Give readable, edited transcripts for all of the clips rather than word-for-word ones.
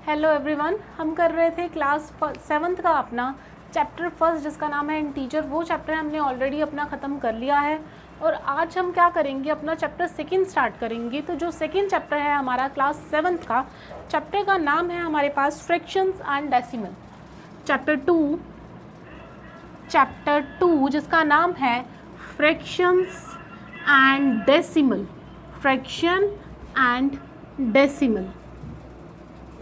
Hello everyone, हम कर रहे थे क्लास 7th का अपना चैप्टर फर्स्ट जिसका नाम है इंटीजर। वो चैप्टर हमने ऑलरेडी अपना ख़त्म कर लिया है और आज हम क्या करेंगे, अपना चैप्टर सेकंड स्टार्ट करेंगे। तो जो सेकंड चैप्टर है हमारा क्लास 7th का, चैप्टर का नाम है हमारे पास fractions and decimal. Chapter two जिसका नाम है fractions and decimal. Fraction and decimal.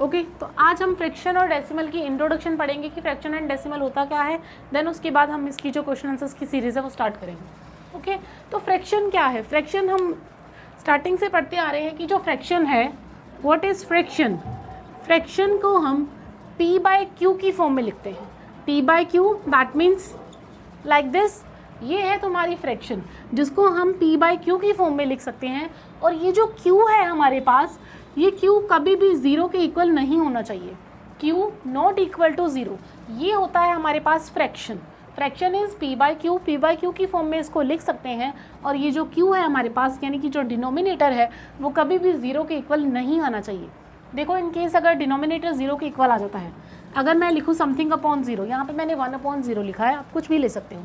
Okay, तो आज हम फ्रैक्शन और डेसिमल की इंट्रोडक्शन पढ़ेंगे कि फ्रैक्शन एंड डेसिमल होता क्या है। देन उसके बाद हम इसकी जो क्वेश्चन आंसर्स की सीरीज़ है वो स्टार्ट करेंगे। ओके, तो फ्रैक्शन क्या है? फ्रैक्शन हम स्टार्टिंग से पढ़ते आ रहे हैं कि जो फ्रैक्शन है, व्हाट इज़ फ्रैक्शन। फ्रैक्शन को हम P/Q की फॉर्म में लिखते हैं। P/Q that means like this. ये है तुम्हारी फ्रैक्शन जिसको हम P/Q की फॉर्म में लिख सकते हैं। और ये जो Q है हमारे पास, ये Q कभी भी ज़ीरो के इक्वल नहीं होना चाहिए। Q not equal to zero, ये होता है हमारे पास fraction. Fraction is P/Q। P/Q की फॉर्म में इसको लिख सकते हैं। और ये जो Q है हमारे पास, यानी कि जो डिनोमिनेटर है, वो कभी भी ज़ीरो के इक्वल नहीं आना चाहिए। देखो, इन केस अगर डिनोमिनेटर ज़ीरो के इक्वल आ जाता है, अगर मैं लिखूँ समथिंग अपॉन ज़ीरो, यहाँ पे मैंने 1/0 लिखा है, आप कुछ भी ले सकते हो।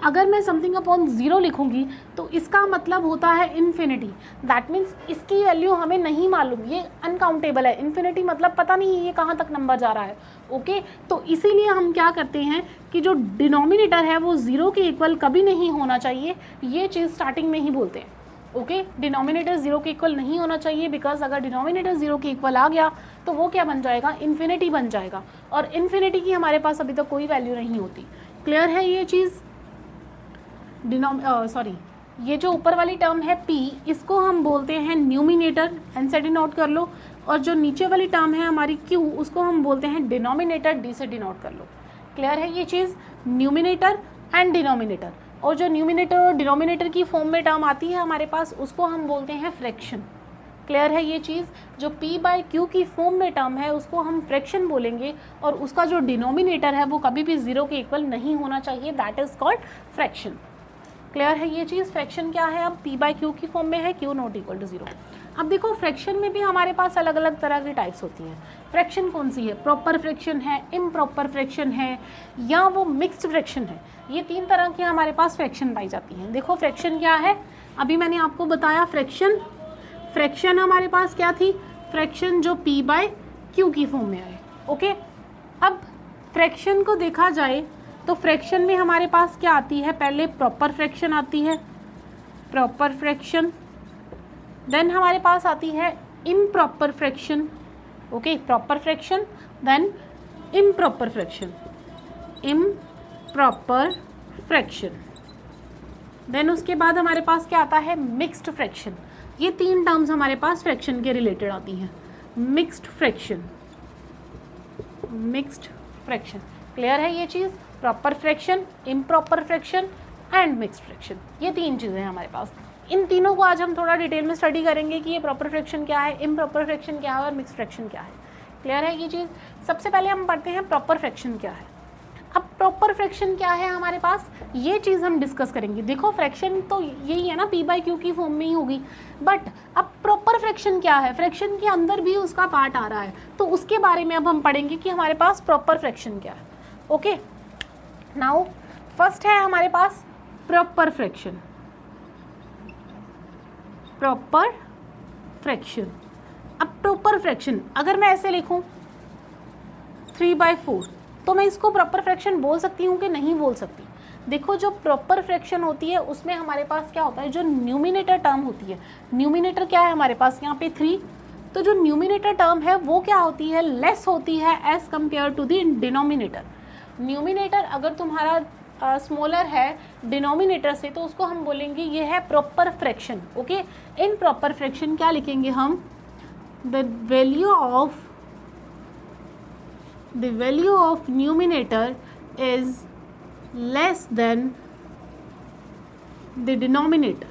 अगर मैं समथिंग अपॉन ज़ीरो लिखूँगी तो इसका मतलब होता है इन्फिनिटी। दैट मीन्स इसकी वैल्यू हमें नहीं मालूम, ये अनकाउंटेबल है। इन्फिनिटी मतलब पता नहीं ये कहाँ तक नंबर जा रहा है। ओके, तो इसीलिए हम क्या करते हैं कि जो डिनोमिनेटर है वो ज़ीरो के इक्वल कभी नहीं होना चाहिए। ये चीज़ स्टार्टिंग में ही बोलते हैं। ओके, डिनोमिनेटर ज़ीरो के इक्वल नहीं होना चाहिए, बिकॉज अगर डिनोमिनेटर ज़ीरो के इक्वल आ गया तो वो क्या बन जाएगा, इन्फिनिटी बन जाएगा। और इन्फिनिटी की हमारे पास अभी तक कोई वैल्यू नहीं होती। क्लियर है ये चीज़? ये जो ऊपर वाली टर्म है P, इसको हम बोलते हैं न्यूमिनेटर, एनसेडी नोट कर लो। और जो नीचे वाली टर्म है हमारी Q, उसको हम बोलते हैं डिनोमिनेटर, डी से डिनोट कर लो। क्लियर है ये चीज़? Numerator and denominator. और जो न्यूमिनेटर और डिनोमिनेटर की फॉर्म में टर्म आती है हमारे पास, उसको हम बोलते हैं फ्रैक्शन। क्लियर है ये चीज़? जो P/Q की फॉर्म में टर्म है उसको हम फ्रैक्शन बोलेंगे, और उसका जो डिनोमिनेटर है वो कभी भी ज़ीरो के इक्वल नहीं होना चाहिए। That is called fraction. Clear है ये चीज़? फ्रैक्शन क्या है? अब P/Q की फॉर्म में है, Q not equal to zero. अब देखो, फ्रैक्शन में भी हमारे पास अलग अलग तरह की टाइप्स होती हैं। फ्रैक्शन कौन सी है? प्रॉपर फ्रैक्शन है, इम्प्रॉपर फ्रैक्शन है, या वो मिक्स्ड फ्रैक्शन है। ये तीन तरह की हमारे पास फ्रैक्शन पाई जाती हैं। देखो, फ्रैक्शन क्या है, अभी मैंने आपको बताया। फ्रैक्शन हमारे पास क्या थी? फ्रैक्शन जो P/Q की फॉर्म में आए। ओके, अब फ्रैक्शन को देखा जाए तो फ्रैक्शन में हमारे पास क्या आती है? पहले प्रॉपर फ्रैक्शन आती है, प्रॉपर फ्रैक्शन। देन हमारे पास आती है improper fraction. Okay, proper fraction, then improper fraction, improper fraction. Then उसके बाद हमारे पास क्या आता है? Mixed fraction. ये तीन टर्म्स हमारे पास फ्रैक्शन के रिलेटेड आती हैं। Mixed fraction, mixed fraction. Clear है ये चीज़? Proper fraction, improper fraction and mixed fraction, ये तीन चीज़ें हैं हमारे पास। इन तीनों को आज हम थोड़ा डिटेल में स्टडी करेंगे कि ये प्रॉपर फ्रैक्शन क्या है, इम्प्रॉपर फ्रैक्शन क्या है और मिक्स्ड फ्रैक्शन क्या है। क्लियर है ये चीज़? सबसे पहले हम पढ़ते हैं प्रॉपर फ्रैक्शन क्या है। अब प्रॉपर फ्रैक्शन क्या है हमारे पास, ये चीज़ हम डिस्कस करेंगे। देखो, फ्रैक्शन तो यही है ना, P/Q की फॉर्म में ही होगी। बट अब प्रॉपर फ्रैक्शन क्या है? फ्रैक्शन के अंदर भी उसका पार्ट आ रहा है, तो उसके बारे में अब हम पढ़ेंगे कि हमारे पास प्रॉपर फ्रैक्शन क्या है। ओके, नाउ फर्स्ट है हमारे पास प्रॉपर फ्रैक्शन। Proper fraction. अब प्रॉपर फ्रैक्शन अगर मैं ऐसे लिखूं 3/4, तो मैं इसको प्रॉपर फ्रैक्शन बोल सकती हूँ कि नहीं बोल सकती? देखो, जो प्रॉपर फ्रैक्शन होती है उसमें हमारे पास क्या होता है, जो न्यूमिनेटर टर्म होती है। न्यूमिनेटर क्या है हमारे पास यहाँ पे 3, तो जो न्यूमिनेटर टर्म है वो क्या होती है, लेस होती है as compared to the denominator. Numerator अगर तुम्हारा स्मॉलर है डिनोमिनेटर से, तो उसको हम बोलेंगे ये है proper fraction. Okay, in proper fraction क्या लिखेंगे हम? The value of numerator is less than the denominator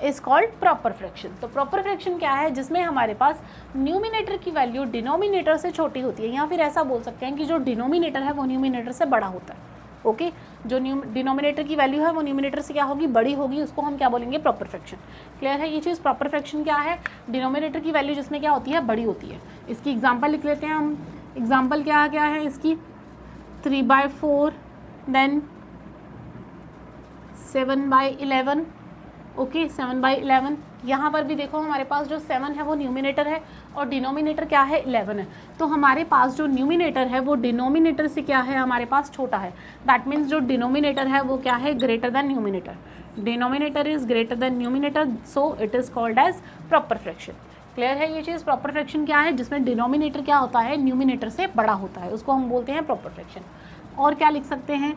is called proper fraction. तो प्रॉपर फ्रैक्शन क्या है? जिसमें हमारे पास न्यूमिनेटर की वैल्यू डिनोमिनेटर से छोटी होती है, या फिर ऐसा बोल सकते हैं कि जो डिनोमिनेटर है वो न्यूमिनेटर से बड़ा होता है। ओके जो डिनोमिनेटर की वैल्यू है वो न्यूमिनेटर से क्या होगी, बड़ी होगी, उसको हम क्या बोलेंगे, प्रॉपर फ्रैक्शन। क्लियर है ये चीज़। प्रॉपर फ्रैक्शन क्या है, डिनोमिनेटर की वैल्यू जिसमें क्या होती है, बड़ी होती है। इसकी एग्जाम्पल लिख लेते हैं हम। एग्जाम्पल क्या क्या है इसकी, 3/4 देन 7/11। ओके 7/11। यहाँ पर भी देखो हमारे पास जो 7 है वो न्यूमिनेटर है और डिनोमिनेटर क्या है, 11 है। तो हमारे पास जो न्यूमिनेटर है वो डिनोमिनेटर से क्या है, हमारे पास छोटा है। दैट मीन्स जो डिनोमिनेटर है वो क्या है, greater than numerator. Denominator is greater than numerator, so it is called as proper fraction. Clear है ये चीज़। प्रॉपर फ्रैक्शन क्या है, जिसमें डिनोमिनेटर क्या होता है, न्यूमिनेटर से बड़ा होता है, उसको हम बोलते हैं प्रॉपर फ्रैक्शन। और क्या लिख सकते हैं,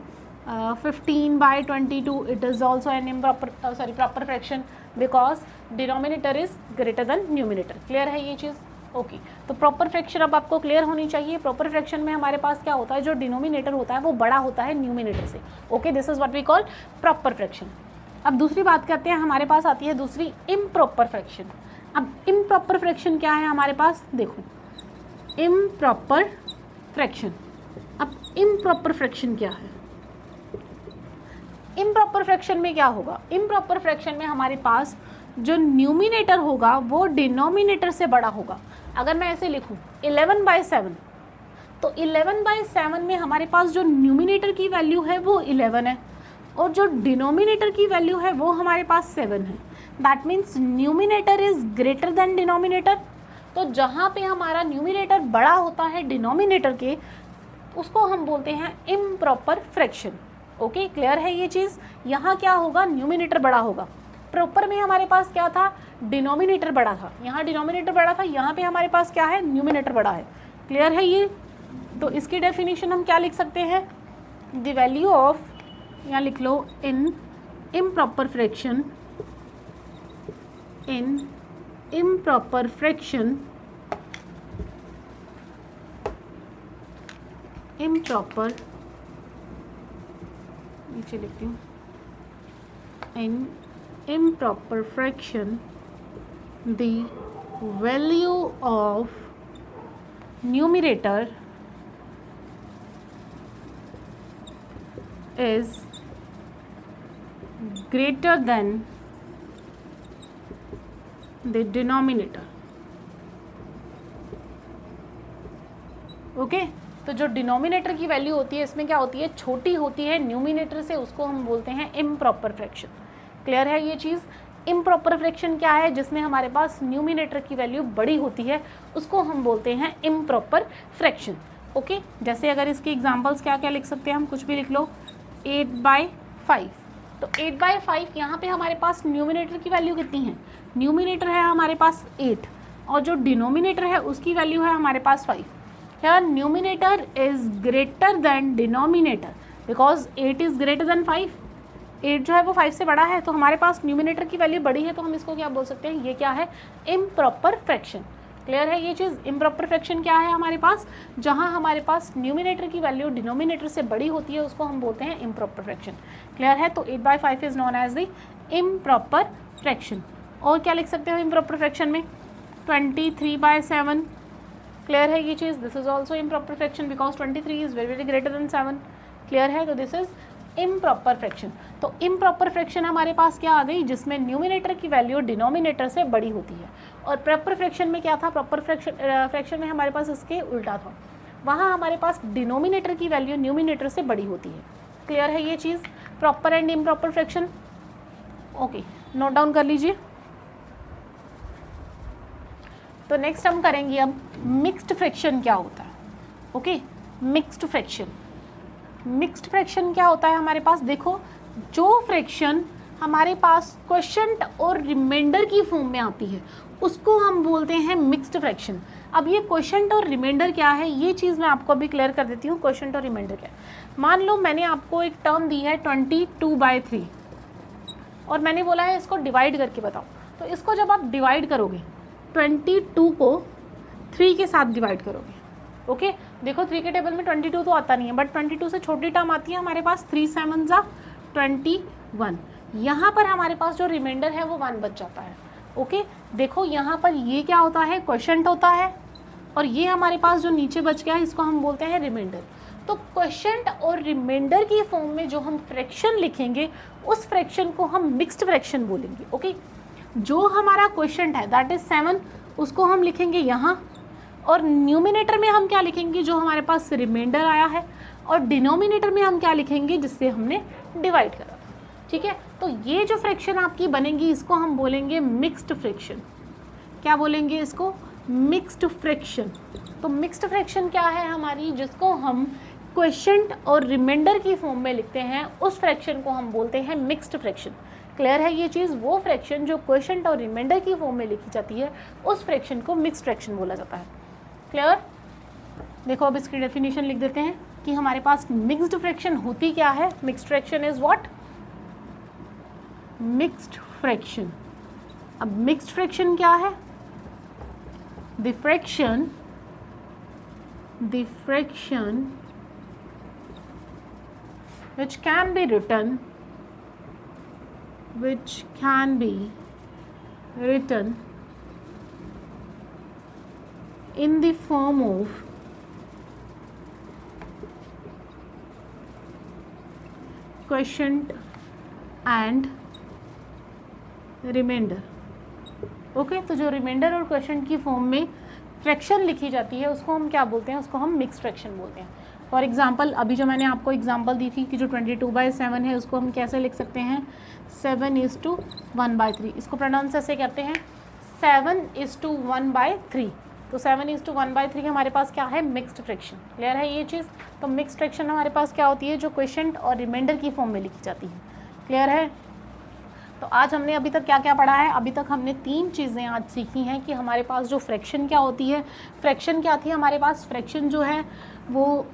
15/22 it is also an improper proper fraction because denominator is greater than numerator. Clear है ये चीज़। ओके तो प्रॉपर फ्रैक्शन अब आपको क्लियर होनी चाहिए। प्रॉपर फ्रैक्शन में हमारे पास क्या होता है, जो डिनोमिनेटर होता है वो बड़ा होता है न्यूमिनेटर से। Okay this is what we call proper fraction. अब दूसरी बात करते हैं, हमारे पास आती है दूसरी इम्प्रॉपर फ्रैक्शन। अब इम्प्रॉपर फ्रैक्शन क्या है हमारे पास, देखो इम्प्रॉपर फ्रैक्शन। अब इम्प्रॉपर फ्रैक्शन क्या है, इम्प्रॉपर फ्रैक्शन में क्या होगा, इम्प्रॉपर फ्रैक्शन में हमारे पास जो न्यूमिनेटर होगा वो डिनोमिनेटर से बड़ा होगा। अगर मैं ऐसे लिखूं 11/7, तो 11/7 में हमारे पास जो न्यूमिनेटर की वैल्यू है वो 11 है और जो डिनोमिनेटर की वैल्यू है वो हमारे पास 7 है। That means numerator is greater than denominator. तो जहाँ पे हमारा न्यूमिनेटर बड़ा होता है डिनोमिनेटर के, उसको हम बोलते हैं इम्प्रॉपर फ्रैक्शन। ओके क्लियर है ये चीज़। यहाँ क्या होगा, न्यूमिनेटर बड़ा होगा। प्रॉपर में हमारे पास क्या था, डिनोमिनेटर बड़ा था, यहाँ डिनोमिनेटर बड़ा था, यहाँ पे हमारे पास क्या है, न्यूमिनेटर बड़ा है। क्लियर है ये। तो इसकी डेफिनेशन हम क्या लिख सकते हैं, द वैल्यू ऑफ, यहाँ लिख लो, इन इम्प्रॉपर फ्रैक्शन, इन इम्प्रॉपर फ्रैक्शन, इम्प्रॉपर, नीचे लिखती हूँ, इन improper fraction the value of numerator is greater than the denominator। Okay तो जो डिनोमिनेटर की वैल्यू होती है इसमें क्या होती है, छोटी होती है न्यूमिनेटर से, उसको हम बोलते हैं इम्प्रॉपर फ्रैक्शन। क्लियर है ये चीज़। इम्प्रॉपर फ्रैक्शन क्या है, जिसमें हमारे पास न्यूमिनेटर की वैल्यू बड़ी होती है, उसको हम बोलते हैं इम्प्रॉपर फ्रैक्शन। ओके जैसे अगर इसके एग्जांपल्स क्या क्या लिख सकते हैं हम, कुछ भी लिख लो, 8/5। तो 8/5 यहाँ पे हमारे पास न्यूमिनेटर की वैल्यू कितनी है, न्यूमिनेटर है हमारे पास 8 और जो डिनोमिनेटर है उसकी वैल्यू है हमारे पास 5। Here numerator is greater than denominator because 8 is greater than 5। 8 जो है वो 5 से बड़ा है, तो हमारे पास न्यूमिनेटर की वैल्यू बड़ी है, तो हम इसको क्या बोल सकते हैं, ये क्या है, इम्प्रॉपर फ्रैक्शन। क्लियर है ये चीज़। इम्प्रॉपर फ्रैक्शन क्या है हमारे पास, जहाँ हमारे पास न्यूमिनेटर की वैल्यू डिनोमिनेटर से बड़ी होती है, उसको हम बोलते हैं इम्प्रॉपर फ्रैक्शन। क्लियर है। तो 8/5 is known as the improper fraction. और क्या लिख सकते हो इम्प्रॉपर फ्रैक्शन में, 23/7। क्लियर है ये चीज़। This is also improper fraction because 23 is very very greater than 7। Clear है। तो दिस इज इम्प्रॉपर फ्रैक्शन। तो इम्प्रॉपर फ्रैक्शन हमारे पास क्या आ गई, जिसमें न्यूमिनेटर की वैल्यू डिनोमिनेटर से बड़ी होती है। और प्रॉपर फ्रैक्शन में क्या था, प्रॉपर फ्रैक्शन में हमारे पास इसके उल्टा था, वहाँ हमारे पास डिनोमिनेटर की वैल्यू न्यूमिनेटर से बड़ी होती है। क्लियर है ये चीज़। Proper and improper fraction. Okay note down कर लीजिए। तो नेक्स्ट हम करेंगे अब मिक्स्ड फ्रैक्शन क्या होता है। Okay mixed fraction, mixed fraction क्या होता है हमारे पास, देखो जो फ्रैक्शन हमारे पास क्वोशिएंट और रिमाइंडर की फॉर्म में आती है उसको हम बोलते हैं मिक्स्ड फ्रैक्शन। अब ये क्वोशिएंट और रिमाइंडर क्या है, ये चीज़ मैं आपको अभी क्लियर कर देती हूँ। क्वोशिएंट और रिमाइंडर क्या है, मान लो मैंने आपको एक टर्म दी है 22/3 और मैंने बोला है इसको डिवाइड करके बताओ। तो इसको जब आप डिवाइड करोगे, 22 को 3 के साथ डिवाइड करोगे। ओके देखो 3 के टेबल में 22 तो आता नहीं है, बट 22 से छोटी टर्म आती है हमारे पास 3 7 जा 21। यहाँ पर हमारे पास जो रिमाइंडर है वो 1 बच जाता है। ओके देखो यहाँ पर ये क्या होता है, क्वोशिएंट होता है, और ये हमारे पास जो नीचे बच गया है इसको हम बोलते हैं रिमाइंडर। तो क्वोशिएंट और रिमाइंडर की फॉर्म में जो हम फ्रैक्शन लिखेंगे उस फ्रैक्शन को हम मिक्स्ड फ्रैक्शन बोलेंगे। ओके, जो हमारा क्वोशिएंट है दैट इज 7, उसको हम लिखेंगे यहाँ, और न्यूमिनेटर में हम क्या लिखेंगे, जो हमारे पास रिमाइंडर आया है, और डिनोमिनेटर में हम क्या लिखेंगे, जिससे हमने डिवाइड करा। ठीक है, तो ये जो फ्रैक्शन आपकी बनेगी इसको हम बोलेंगे मिक्स्ड फ्रैक्शन। क्या बोलेंगे इसको, मिक्स्ड फ्रैक्शन। तो मिक्स्ड फ्रैक्शन क्या है हमारी, जिसको हम क्वोशिएंट और रिमाइंडर की फॉर्म में लिखते हैं, उस फ्रैक्शन को हम बोलते हैं मिक्स्ड फ्रैक्शन। क्लियर है ये चीज़, वो फ्रैक्शन जो क्वोशिएंट और रिमाइंडर की फॉर्म में लिखी जाती है उस फ्रैक्शन को मिक्स्ड फ्रैक्शन बोला जाता है। क्लियर, देखो अब इसकी डेफिनेशन लिख देते हैं कि हमारे पास मिक्स्ड फ्रैक्शन होती क्या है। Mixed fraction is what, mixed fraction. अब मिक्स्ड फ्रैक्शन क्या है, the fraction which can be written in the form of quotient and remainder। Okay, तो जो रिमाइंडर और क्वोशिएंट की फॉर्म में फ्रैक्शन लिखी जाती है उसको हम क्या बोलते हैं, उसको हम मिक्स्ड फ्रैक्शन बोलते हैं। फॉर एग्जांपल अभी जो मैंने आपको एग्जांपल दी थी कि जो 22/7 है उसको हम कैसे लिख सकते हैं, 7:1/3। इसको प्रोनाउंस ऐसे करते हैं 7:1/3। तो 7:1/3 हमारे पास क्या है, मिक्स्ड फ्रैक्शन। क्लियर है ये चीज़, तो मिक्स्ड फ्रैक्शन हमारे पास क्या होती है, जो क्वोशिएंट और रिमाइंडर की फॉर्म में लिखी जाती है। क्लियर है, तो आज हमने अभी तक क्या क्या पढ़ा है, अभी तक हमने 3 चीज़ें आज सीखी हैं कि हमारे पास जो फ्रैक्शन क्या होती है। फ्रैक्शन क्या थी हमारे पास, फ्रैक्शन जो है वो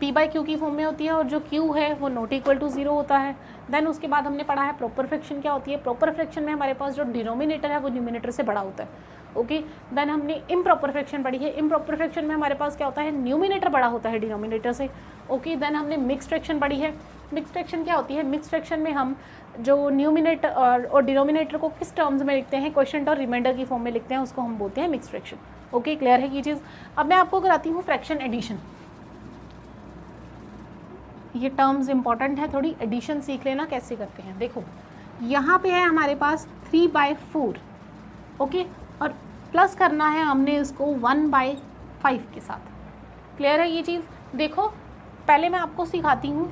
p/q की फॉर्म में होती है, और जो q है वो नॉट इक्वल टू 0 होता है। देन उसके बाद हमने पढ़ा है प्रॉपर फ्रैक्शन क्या होती है। प्रॉपर फ्रैक्शन में हमारे पास जो डिनोमिनेटर है वो न्यूमिनेटर से बड़ा होता है। ओके, देन हमने इम्प्रॉपर फ्रैक्शन पढ़ी है। इम्प्रॉपर फ्रैक्शन में हमारे पास क्या होता है, न्यूमिनेटर बड़ा होता है डिनोमिनेटर से। ओके, देन हमने मिक्स्ड फ्रैक्शन पढ़ी है। मिक्स्ड फ्रैक्शन क्या होती है, मिक्स्ड फ्रैक्शन में हम जो न्यूमिनेटर और डिनोमिनेटर को किस टर्म्स में लिखते हैं, क्वोशिएंट और रिमाइंडर की फॉर्म में लिखते हैं, उसको हम बोलते हैं मिक्स्ड फ्रैक्शन। ओके, क्लियर है ये चीज़। अब मैं आपको कराती हूँ फ्रैक्शन एडिशन। ये टर्म्स इंपॉर्टेंट है, थोड़ी एडिशन सीख लेना कैसे करते हैं। देखो यहाँ पे है हमारे पास 3/4। ओके, और प्लस करना है हमने इसको 1/5 के साथ। क्लियर है ये चीज़। देखो पहले मैं आपको सिखाती हूँ,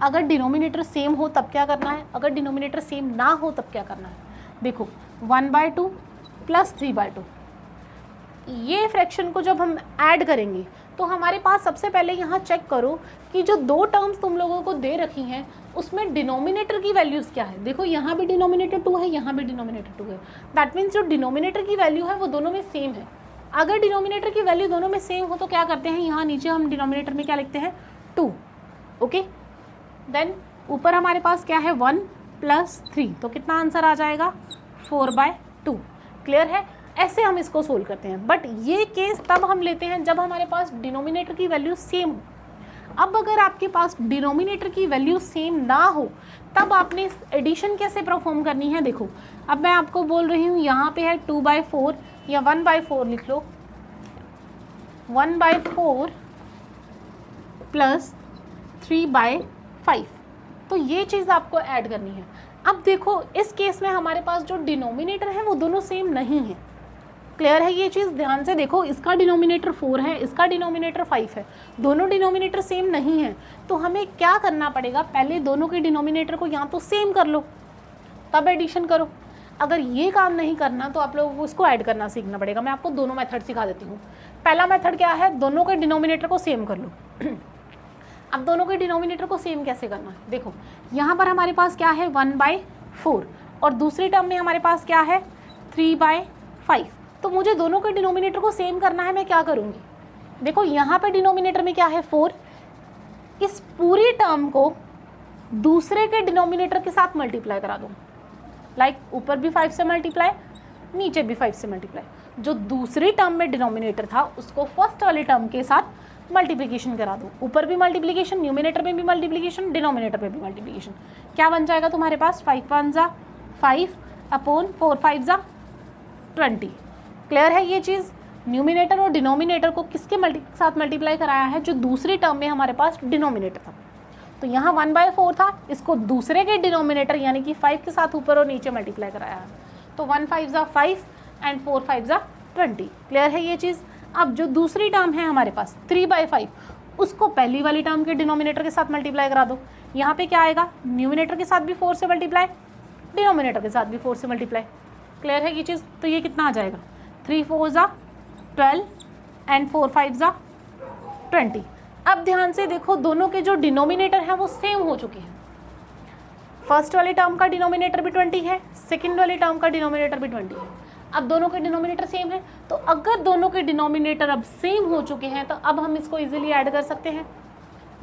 अगर डिनोमिनेटर सेम हो तब क्या करना है, अगर डिनोमिनेटर सेम ना हो तब क्या करना है। देखो 1/2 प्लस 3/2, ये फ्रैक्शन को जब हम ऐड करेंगे तो हमारे पास सबसे पहले यहाँ चेक करो कि जो 2 टर्म्स तुम लोगों को दे रखी हैं उसमें डिनोमिनेटर की वैल्यूज़ क्या है। देखो यहाँ भी डिनोमिनेटर 2 है, यहाँ भी डिनोमिनेटर 2 है। दैट मीन्स जो डिनोमिनेटर की वैल्यू है वो दोनों में सेम है। अगर डिनोमिनेटर की वैल्यू दोनों में सेम हो तो क्या करते हैं, यहाँ नीचे हम डिनोमिनेटर में क्या लिखते हैं, 2। ओके, देन ऊपर हमारे पास क्या है 1 + 3, तो कितना आंसर आ जाएगा 4/2। क्लियर है, ऐसे हम इसको सोल्व करते हैं। बट ये केस तब हम लेते हैं जब हमारे पास डिनोमिनेटर की वैल्यू सेम हो। अब अगर आपके पास डिनोमिनेटर की वैल्यू सेम ना हो तब आपने एडिशन कैसे परफॉर्म करनी है। देखो अब मैं आपको बोल रही हूँ, यहाँ पे है 2/4 या 1/4 लिख लो, 1/4 + 3/5, तो ये चीज़ आपको ऐड करनी है। अब देखो इस केस में हमारे पास जो डिनोमिनेटर है वो दोनों सेम नहीं है। क्लियर है ये चीज़, ध्यान से देखो, इसका डिनोमिनेटर 4 है, इसका डिनोमिनेटर 5 है, दोनों डिनोमिनेटर सेम नहीं है। तो हमें क्या करना पड़ेगा, पहले दोनों के डिनोमिनेटर को या तो सेम कर लो तब एडिशन करो। अगर ये काम नहीं करना तो आप लोगों को इसको ऐड करना सीखना पड़ेगा। मैं आपको दोनों मेथड सिखा देती हूँ। पहला मेथड क्या है, दोनों के डिनोमिनेटर को सेम कर लो। अब दोनों के डिनोमिनेटर को सेम कैसे करना है, देखो यहाँ पर हमारे पास क्या है 1/4 और दूसरी टर्म में हमारे पास क्या है 3/5। तो मुझे दोनों के डिनोमिनेटर को सेम करना है, मैं क्या करूँगी, देखो यहाँ पे डिनोमिनेटर में क्या है 4, इस पूरी टर्म को दूसरे के डिनोमिनेटर के साथ मल्टीप्लाई करा दूँ। लाइक ऊपर भी 5 से मल्टीप्लाई, नीचे भी 5 से मल्टीप्लाई। जो दूसरी टर्म में डिनोमिनेटर था उसको फर्स्ट वाली टर्म के साथ मल्टीप्लिकेशन करा दो। ऊपर भी मल्टीप्लिकेशन, न्यूमिनेटर में भी मल्टीप्लिकेशन, डिनोमिनेटर में भी मल्टीप्लिकेशन। क्या बन जाएगा तुम्हारे पास 5 × 5 / 4 5 × 20। क्लियर है ये चीज़। न्यूमिनेटर और डिनोमिनेटर को किसके साथ मल्टीप्लाई कराया है, जो दूसरी टर्म में हमारे पास डिनोमिनेटर था। तो यहाँ 1/4 था, इसको दूसरे के डिनोमिनेटर यानी कि 5 के साथ ऊपर और नीचे मल्टीप्लाई कराया है। तो 1 5 ज़ा 5 एंड 4 5 ज़ा 20। क्लियर है ये चीज़। अब जो दूसरी टर्म है हमारे पास 3/5, उसको पहली वाली टर्म के डिनोमिनेटर के साथ मल्टीप्लाई करा दो। यहाँ पे क्या आएगा, न्यूमिनेटर के साथ भी 4 से मल्टीप्लाई, डिनोमिनेटर के साथ भी 4 से मल्टीप्लाई। क्लियर है ये चीज़। तो ये कितना आ जाएगा, 3 4 ज़ा 12 एंड 4 5 ज़ा 20। अब ध्यान से देखो, दोनों के जो डिनोमिनेटर हैं वो सेम हो चुके हैं। फर्स्ट वाली टर्म का डिनोमिनेटर भी 20 है, सेकंड वाली टर्म का डिनोमिनेटर भी 20 है। अब दोनों के डिनोमिनेटर सेम है, तो अगर दोनों के डिनोमिनेटर अब सेम हो चुके हैं तो अब हम इसको इजीली ऐड कर सकते हैं।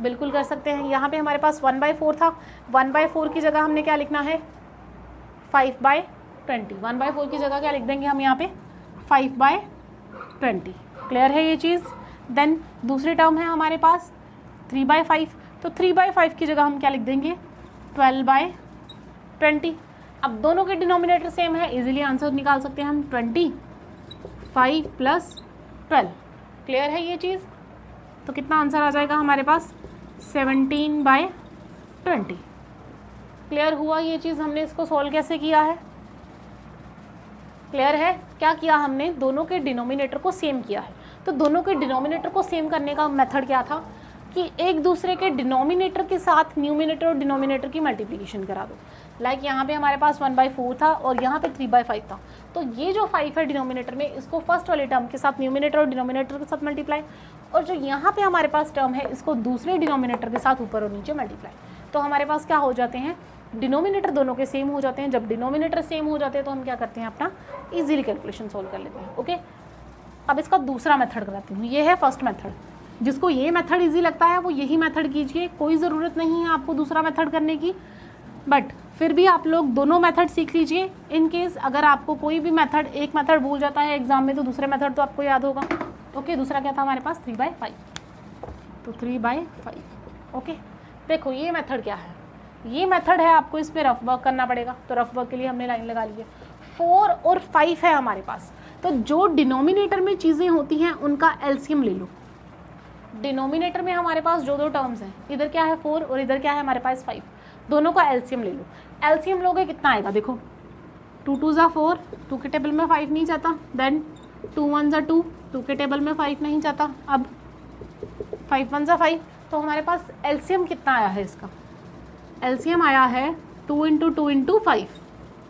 बिल्कुल कर सकते हैं। यहाँ पे हमारे पास 1/4 था, 1/4 की जगह हमने क्या लिखना है, 5/20। 1/4 की जगह क्या लिख देंगे हम यहाँ पे, 5/20। क्लियर है ये चीज़। देन दूसरी टर्म है हमारे पास 3/5, तो 3/5 की जगह हम क्या लिख देंगे, 12/20। अब दोनों के डिनोमिनेटर सेम है, इजीली आंसर निकाल सकते हैं हम, 25 + 12। क्लियर है ये चीज़। तो कितना आंसर आ जाएगा हमारे पास, 17/20। क्लियर हुआ ये चीज़। हमने इसको सॉल्व कैसे किया है, क्लियर है। क्या किया हमने, दोनों के डिनोमिनेटर को सेम किया है। तो दोनों के डिनोमिनेटर को सेम करने का मेथड क्या था कि एक दूसरे के डिनोमिनेटर के साथ न्यूमिनेटर और डिनोमिनेटर की मल्टीप्लिकेशन करा दो। लाइक यहाँ पे हमारे पास 1/4 था और यहाँ पे 3/5 था, तो ये जो 5 है डिनोमिनेटर में, इसको फर्स्ट वाली टर्म के साथ न्यूमिनेटर और डिनोमिनेटर के साथ मल्टीप्लाई, और जो यहाँ पे हमारे पास टर्म है इसको दूसरे डिनोमिनेटर के साथ ऊपर और नीचे मल्टीप्लाई। तो हमारे पास क्या हो जाते हैं, डिनोमिनेटर दोनों के सेम हो जाते हैं। जब डिनोमिनेटर सेम हो जाते हैं तो हम क्या करते हैं, अपना इजीली कैलकुलेशन सॉल्व कर लेते हैं। ओके, अब इसका दूसरा मेथड कराती हूँ। ये है फर्स्ट मेथड। जिसको ये मेथड इजी लगता है वो यही मेथड कीजिए, कोई ज़रूरत नहीं है आपको दूसरा मेथड करने की, बट फिर भी आप लोग दोनों मेथड सीख लीजिए। इन केस अगर आपको कोई भी मेथड, एक मेथड भूल जाता है एग्जाम में, तो दूसरे मेथड तो आपको याद होगा। ओके, दूसरा क्या था हमारे पास, 3/5। तो 3/5। ओके, देखो ये मेथड क्या है, ये मेथड है, आपको इस पर रफ वर्क करना पड़ेगा। तो रफ वर्क के लिए हमने लाइन लगा ली है। 4 और 5 है हमारे पास, तो जो डिनोमिनेटर में चीज़ें होती हैं उनका एलसीएम ले लो। डिनोमिनेटर में हमारे पास जो दो टर्म्स हैं, इधर क्या है 4 और इधर क्या है हमारे पास 5, दोनों का एलसीएम ले लो। एलसीएम लोगे कितना आएगा, देखो 2 2 ज़ा 4, 2 के टेबल में 5 नहीं जाता। देन 2 1 ज़ा 2, 2 के टेबल में 5 नहीं जाता। अब 5 1 ज़ा 5, तो हमारे पास एलसीएम कितना आया है इसका, एलसीएम आया है 2 × 2 × 5,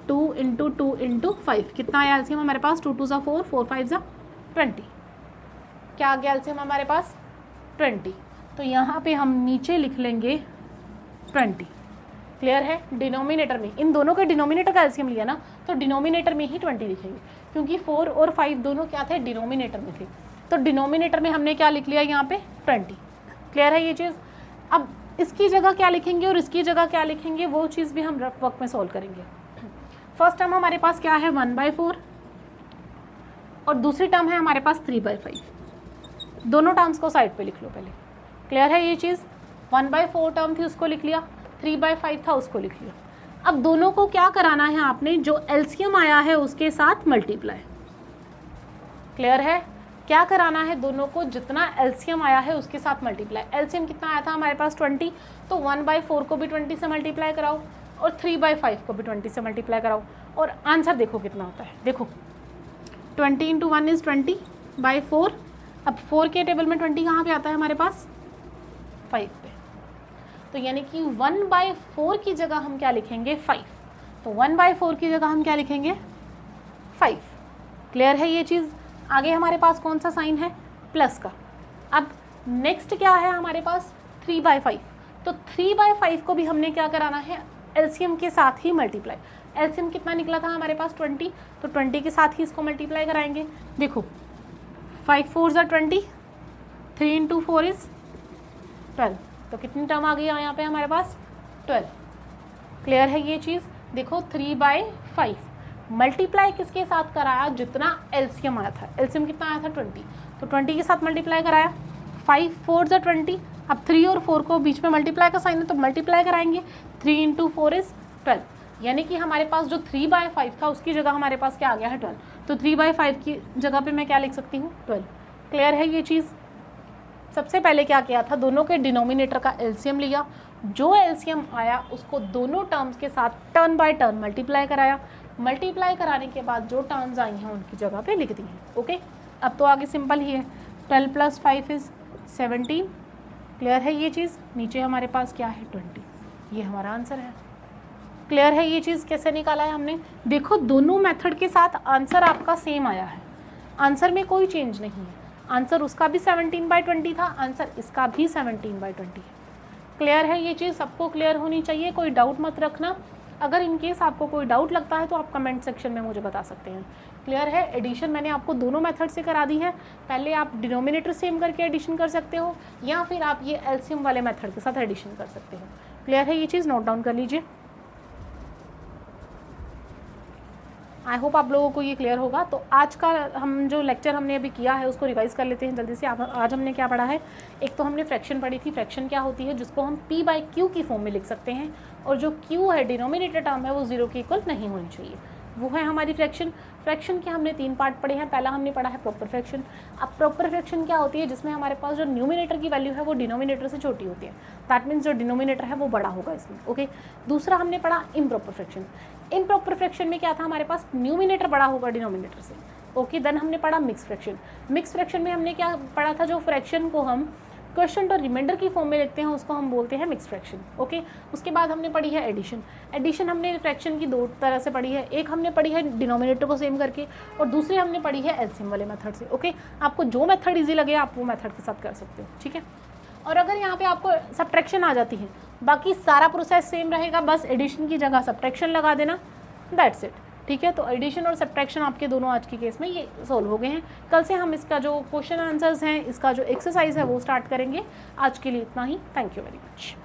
2 × 2 × 5। कितना आया एलसीएम हमारे पास, 2 2 ज़ा 4, 4 5 ज़ा 20। क्या आ गया एलसीएम हमारे पास, 20। तो यहाँ पे हम नीचे लिख लेंगे 20। क्लियर है। डिनोमिनेटर में, इन दोनों के डिनोमिनेटर का एलसीएम लिया ना, तो डिनोमिनेटर में ही 20 लिखेंगे, क्योंकि 4 और 5 दोनों क्या थे, डिनोमिनेटर में थे। तो डिनोमिनेटर में हमने क्या लिख लिया यहाँ पे, 20। क्लियर है ये चीज़। अब इसकी जगह क्या लिखेंगे और इसकी जगह क्या लिखेंगे, वो चीज़ भी हम रफ वर्क में सॉल्व करेंगे। फर्स्ट टर्म हमारे पास क्या है, 1/4, और दूसरी टर्म है हमारे पास 3/5। दोनों टर्म्स को साइड पे लिख लो पहले। क्लियर है ये चीज़। 1/4 टर्म थी उसको लिख लिया, 3/5 था उसको लिख लिया। अब दोनों को क्या कराना है आपने, जो एलसीएम आया है उसके साथ मल्टीप्लाई। क्लियर है। क्या कराना है, दोनों को जितना एलसीएम आया है उसके साथ मल्टीप्लाई। एलसीएम कितना आया था हमारे पास, 20, तो 1/4 को भी 20 से मल्टीप्लाई कराओ और 3/5 को भी 20 से मल्टीप्लाई कराओ, और आंसर देखो कितना होता है। देखो 20 × 1 = 20/4। अब 4 के टेबल में 20 कहाँ पे आता है हमारे पास, 5 पे। तो यानी कि 1/4 की जगह हम क्या लिखेंगे, 5। तो 1/4 की जगह हम क्या लिखेंगे, 5। क्लियर है ये चीज़। आगे हमारे पास कौन सा साइन है, प्लस का। अब नेक्स्ट क्या है हमारे पास, 3/5। तो 3/5 को भी हमने क्या कराना है, एलसीएम के साथ ही मल्टीप्लाई। एलसीएम कितना निकला था हमारे पास, 20, तो 20 के साथ ही इसको मल्टीप्लाई कराएंगे। देखो 5 4 ज़ा 20, 3 × 4 = 12। तो कितनी टर्म आ गई यहाँ पे हमारे पास, 12। क्लियर है ये चीज़। देखो 3/5 मल्टीप्लाई किसके साथ कराया, जितना एलसीएम आया था। एलसीएम कितना आया था, 20, तो 20 के साथ मल्टीप्लाई कराया। 5 4 ज़ा 20, अब 3 और 4 को बीच में मल्टीप्लाई का साइन है तो मल्टीप्लाई कराएंगे। 3 × 4 = 12, यानी कि हमारे पास जो 3/5 था उसकी जगह हमारे पास क्या आ गया है, 12। तो 3/5 की जगह पे मैं क्या लिख सकती हूँ 12। क्लियर है ये चीज़। सबसे पहले क्या किया था, दोनों के डिनोमिनेटर का एलसीएम लिया, जो एलसीएम आया उसको दोनों टर्म्स के साथ टर्न बाय टर्न मल्टीप्लाई कराया, मल्टीप्लाई कराने के बाद जो टर्म्स आई हैं उनकी जगह पे लिख दी हैं। ओके, अब तो आगे सिंपल ही है, 12 + 5 इज़ 17। क्लियर है ये चीज़। नीचे हमारे पास क्या है 20, ये हमारा आंसर है। क्लियर है ये चीज़। कैसे निकाला है हमने, देखो दोनों मेथड के साथ आंसर आपका सेम आया है, आंसर में कोई चेंज नहीं है। आंसर उसका भी 17/20 था, आंसर इसका भी 17/20 है। क्लियर है ये चीज़, सबको क्लियर होनी चाहिए, कोई डाउट मत रखना। अगर इनकेस आपको कोई डाउट लगता है तो आप कमेंट सेक्शन में मुझे बता सकते हैं। क्लियर है। एडिशन मैंने आपको दोनों मेथड से करा दी है, पहले आप डिनोमिनेटर सेम करके एडिशन कर सकते हो या फिर आप ये एलसीएम वाले मेथड के साथ एडिशन कर सकते हो। क्लियर है ये चीज़, नोट डाउन कर लीजिए। आई होप आप लोगों को ये क्लियर होगा। तो आज का हम जो लेक्चर हमने अभी किया है उसको रिवाइज कर लेते हैं जल्दी से। आज हमने क्या पढ़ा है, एक तो हमने फ्रैक्शन पढ़ी थी। फ्रैक्शन क्या होती है, जिसको हम p/q की फॉर्म में लिख सकते हैं और जो q है डिनोमिनेटर टर्म है वो 0 के इक्वल नहीं होनी चाहिए, वो है हमारी फ्रैक्शन। फ्रैक्शन के हमने 3 पार्ट पढ़े हैं। पहला हमने पढ़ा है प्रॉपर फ्रैक्शन। अब प्रॉपर फ्रैक्शन क्या होती है, जिसमें हमारे पास जो न्यूमिनेटर की वैल्यू है वो डिनोमिनेटर से छोटी होती है, दैट मीन्स जो डिनोमिनेटर है वो बड़ा होगा इसमें। ओके, दूसरा हमने पढ़ा इम्प्रॉपर फ्रैक्शन। इम्प्रॉपर फ्रैक्शन में क्या था, हमारे पास न्यूमिनेटर बड़ा होगा डिनोमिनेटर से। ओके, देन हमने पढ़ा मिक्स फ्रैक्शन। मिक्स फ्रैक्शन में हमने क्या पढ़ा था, जो फ्रैक्शन को हम क्वेश्चन और रिमाइंडर की फॉर्म में लिखते हैं उसको हम बोलते हैं मिक्स फ्रैक्शन। ओके, उसके बाद हमने पढ़ी है एडिशन। एडिशन हमने फ्रैक्शन की 2 तरह से पढ़ी है, एक हमने पढ़ी है डिनोमिनेटर को सेम करके और दूसरी हमने पढ़ी है एलसीएम वाले मेथड से। ओके, आपको जो मेथड ईजी लगे आप वो मेथड के साथ कर सकते हो, ठीक है। और अगर यहाँ पे आपको सब्ट्रैक्शन आ जाती है, बाकी सारा प्रोसेस सेम रहेगा, बस एडिशन की जगह सब्ट्रैक्शन लगा देना, दैट्स इट, ठीक है। तो एडिशन और सब्ट्रैक्शन आपके दोनों आज के केस में ये सॉल्व हो गए हैं। कल से हम इसका जो क्वेश्चन आंसर्स हैं, इसका जो एक्सरसाइज है वो स्टार्ट करेंगे। आज के लिए इतना ही। Thank you very much.